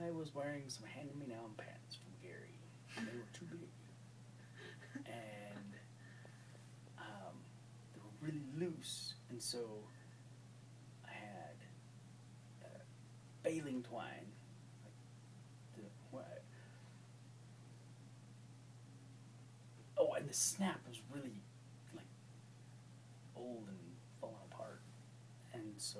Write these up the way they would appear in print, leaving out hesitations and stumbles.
I was wearing some hand-me-down pants from Gary, and they were too big. And they were really loose, and so I had baling twine. Oh, and the snap was really, like, old and falling apart. And so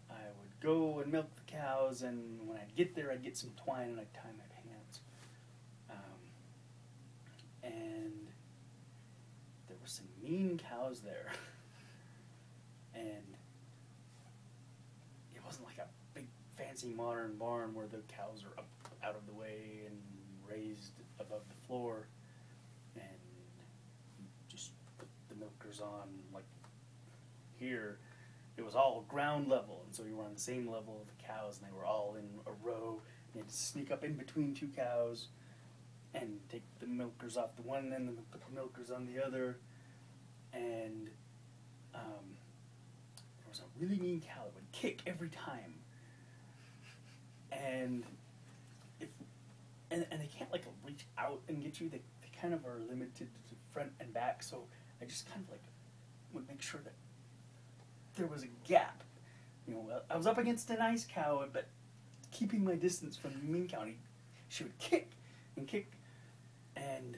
I would go and milk the cows, and when I'd get there, I'd get some twine and I'd tie my pants. And there were some mean cows there. And it wasn't like a big, fancy, modern barn where the cows are up out of the way and raised above the floor. And you just put the milkers on, like here, it was all ground level, and so you were on the same level of the cows, and they were all in a row. You had to sneak up in between two cows and take the milkers off the one end and put the milkers on the other. And there was a really mean cow that would kick every time. And they can't like reach out and get you. They kind of are limited to front and back, so I just kind of like would make sure that there was a gap. You know, I was up against a nice cow, but keeping my distance from the mean cow. She would kick and kick, and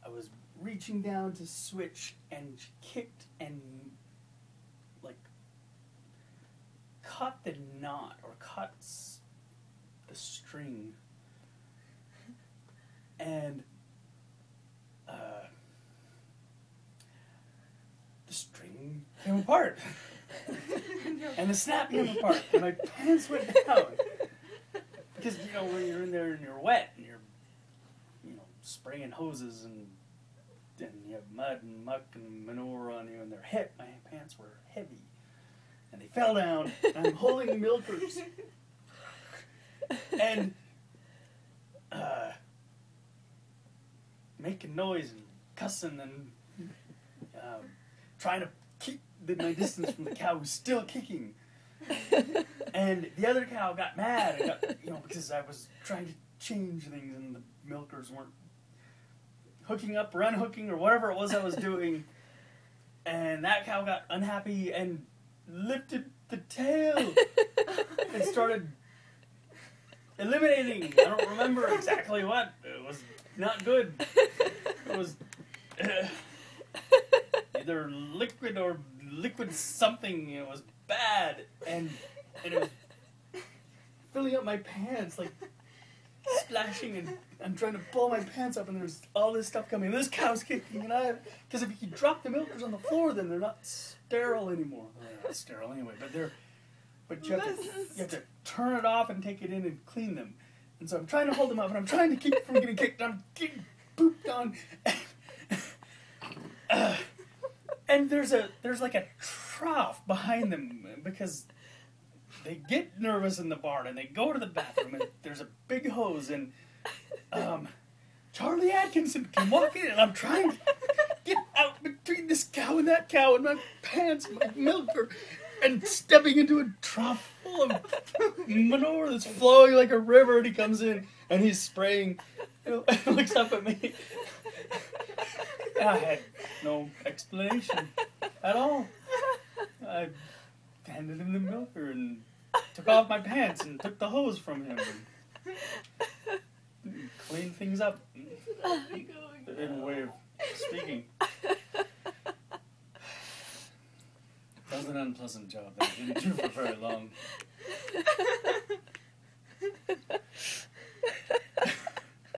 I was reaching down to switch, and she kicked and like caught the knot or caught the string, and the string came apart. And the snap came apart, and my pants went down. Because, you know, when you're in there and you're wet, and you're, you know, spraying hoses, and you have mud and muck and manure on you, and they're hit. My pants were heavy. And they fell down, and I'm holding milkers. And, making noise and cussing and trying to keep my distance from the cow who's still kicking. And the other cow got mad, and got, because I was trying to change things and the milkers weren't hooking up or unhooking or whatever it was I was doing. And that cow got unhappy and lifted the tail and started eliminating. I don't remember exactly what. It was not good. It was either liquid or liquid something. It was bad, and it was filling up my pants, like splashing, and I'm trying to pull my pants up, and there's all this stuff coming. This cow's kicking, and because if you drop the milkers on the floor, then they're not sterile anymore. Well, they're not sterile anyway, but you have to turn it off and take it in and clean them. And so I'm trying to hold them up, and I'm trying to keep from getting kicked. I'm getting pooped on. And there's like a trough behind them because they get nervous in the barn and they go to the bathroom, and there's a big hose, and Charlie Atkinson can walk in, and I'm trying to get out between this cow and that cow and my pants and my milker, and stepping into a trough full of manure that's flowing like a river, and he comes in and he's spraying and looks up at me. I had no explanation at all. I handed him the milker and took off my pants and took the hose from him and cleaned things up in a way of speaking. That was an unpleasant job that I didn't do for very long.